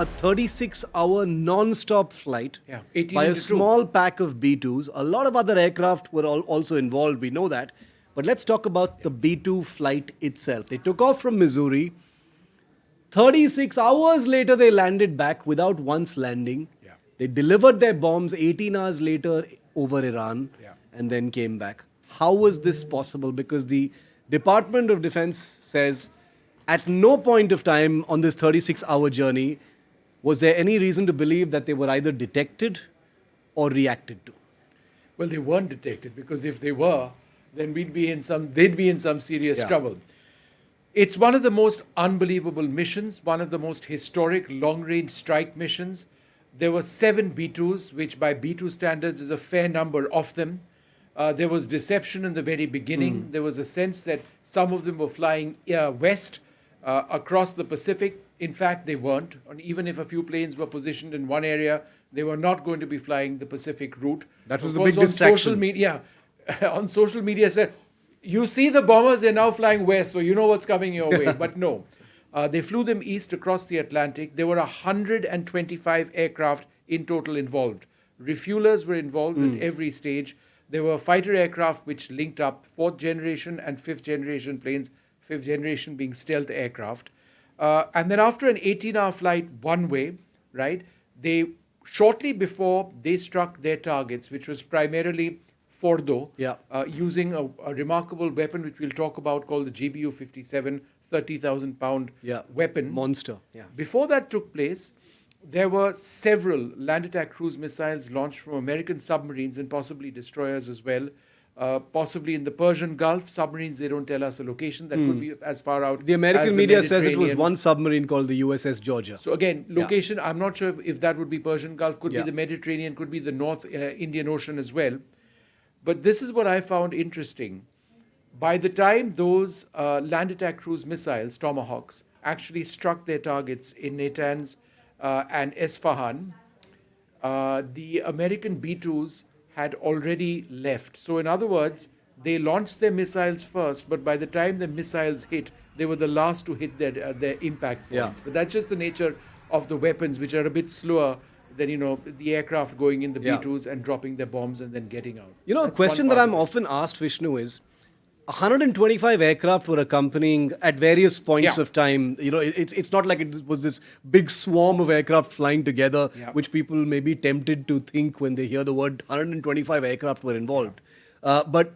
a 36-hour non-stop flight Yeah, 18 by a into two. small pack of B-2s. A lot of other aircraft were also involved, we know that. But let's talk about the B-2 flight itself. They took off from Missouri. 36 hours later, they landed back without once landing. Yeah. They delivered their bombs 18 hours later over Iran Yeah. and then came back. How was this possible? Because the Department of Defense says at no point of time on this 36-hour journey was there any reason to believe that they were either detected or reacted to. Well, they weren't detected, because if they were, then they'd be in some serious Yeah. trouble. It's one of the most unbelievable missions, one of the most historic long-range strike missions. There were 7 B-2s, which by B-2 standards is a fair number of them. There was deception in the very beginning. There was a sense that some of them were flying west across the Pacific. In fact, they weren't. And even if a few planes were positioned in one area, they were not going to be flying the Pacific route. That was Of the course, big distraction. On social media said, you see the bombers, they're now flying west, so you know what's coming your way. But no. They flew them east across the Atlantic. There were 125 aircraft in total involved. Refuelers were involved at every stage. There were fighter aircraft which linked up 4th generation and 5th generation planes, 5th generation being stealth aircraft. And then after an 18-hour flight one way, right, shortly before they struck their targets, which was primarily Fordo, using a remarkable weapon which we'll talk about called the GBU-57, 30,000-pound weapon. Monster. Yeah. Before that took place, there were several land attack cruise missiles launched from American submarines and possibly destroyers as well. Possibly in the Persian Gulf. Submarines, they don't tell us a location. That could be as far out. The American as media says it was Mediterranean. one submarine called the USS Georgia. So again, location, I'm not sure if that would be Persian Gulf, could be Yeah. the Mediterranean, could be the North Indian Ocean as well. But this is what I found interesting. By the time those land attack cruise missiles, Tomahawks, actually struck their targets in Natanz and Esfahan, the American B-2s had already left. So in other words, they launched their missiles first, but by the time the missiles hit, they were the last to hit their impact points. But that's just the nature of the weapons, which are a bit slower than, the aircraft going in the B-2s and dropping their bombs and then getting out. A That's question one that part I'm of it. often asked, Vishnu, is 125 aircraft were accompanying at various points Yeah. of time. It's not like it was this big swarm of aircraft flying together, Yeah. which people may be tempted to think when they hear the word 125 aircraft were involved. But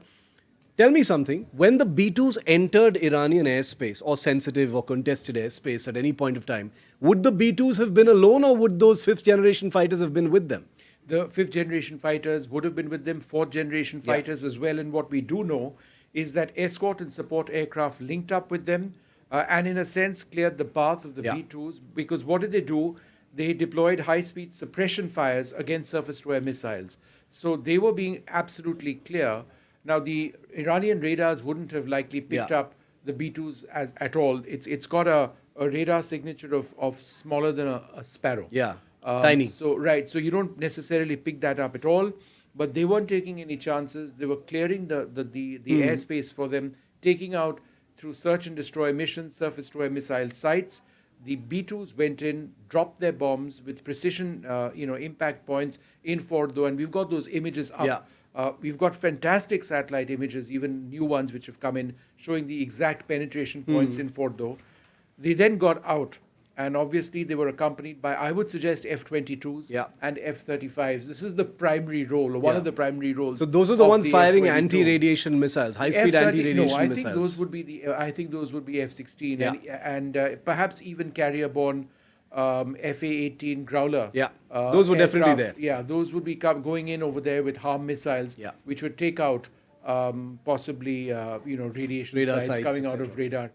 tell me something. When the B-2s entered Iranian airspace or sensitive or contested airspace at any point of time, would the B-2s have been alone or would those 5th generation fighters have been with them? The 5th generation fighters would have been with them, 4th generation fighters as well. And what we do know is that escort and support aircraft linked up with them and in a sense cleared the path of the B-2s, because what did they do? They deployed high-speed suppression fires against surface-to-air missiles. So they were being absolutely clear. Now, the Iranian radars wouldn't have likely picked up the B-2s at all. It's got a radar signature of smaller than a sparrow. Yeah, tiny. So you don't necessarily pick that up at all. But they weren't taking any chances. They were clearing the airspace for them, taking out through search and destroy missions, surface-to-air missile sites. The B-2s went in, dropped their bombs with precision, impact points in Fordo, and we've got those images up. We've got fantastic satellite images, even new ones which have come in, showing the exact penetration points in Fordo. They then got out. And obviously, they were accompanied by, I would suggest, F-22s and F-35s. This is the primary role, or one of the primary roles. So those are the ones firing F-22. anti-radiation missiles, high-speed anti-radiation No, I missiles. think those would be I think those would be F-16 and perhaps even carrier-borne FA-18 Growler. Those were definitely there. Yeah, those would be going in over there with HARM missiles, which would take out possibly radiation Radar sites sites, coming out etc. of radar.